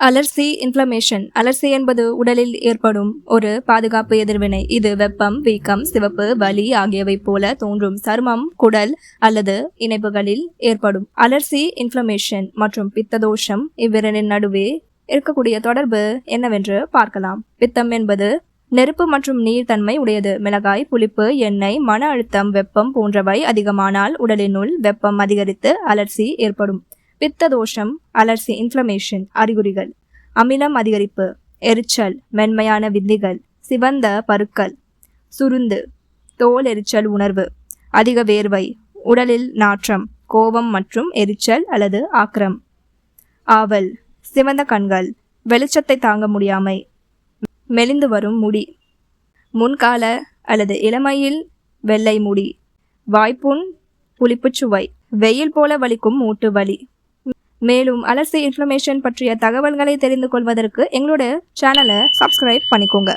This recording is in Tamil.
அலர்சி இன்ஃப்ளமேஷன். அலர்சி என்பது உடலில் ஏற்படும் ஒரு பாதுகாப்பு எதிர்வினை. இது வெப்பம், வீக்கம், சிவப்பு, வலி ஆகியவை போல தோன்றும் சருமம், குடல் அல்லது இணைப்புகளில் ஏற்படும். அலர்சி இன்ஃப்ளமேஷன் மற்றும் பித்ததோஷம் இவ்விரண்டின் நடுவே இருக்கக்கூடிய தொடர்பு என்னவென்று பார்க்கலாம். பித்தம் என்பது நெருப்பு மற்றும் நீர்த்தன்மை உடையது. மிளகாய், புளிப்பு, எண்ணெய், மன அழுத்தம், வெப்பம் போன்றவை அதிகமானால் உடலினுள் வெப்பம் அதிகரித்து அலர்சி ஏற்படும். பித்த தோஷம் அலர்சி இன்ஃப்ளமேஷன் அறிகுறிகள்: அமிலம் அதிகரிப்பு, எரிச்சல், மென்மையான விந்திகள், சிவந்த பருக்கள், சுருந்து, தோல் எரிச்சல் உணர்வு, அதிக வேர்வை, உடலில் நாற்றம், கோபம் மற்றும் எரிச்சல் அல்லது ஆக்ரம், ஆவல், சிவந்த கண்கள், வெளிச்சத்தை தாங்க முடியாமை, மெலிந்து வரும் முடி, முன்கால அல்லது இளமையில் வெள்ளை முடி, வாய்ப்புண், புளிப்புச்சுவை, வெயில் போல வலிக்கும் மூட்டு வலி. மேலும் அலர்சி இன்ஃப்ளமேஷன் பற்றிய தகவல்களை தெரிந்து கொள்வதற்கு எங்களோட சேனலை சப்ஸ்கிரைப் பண்ணிக்கோங்க.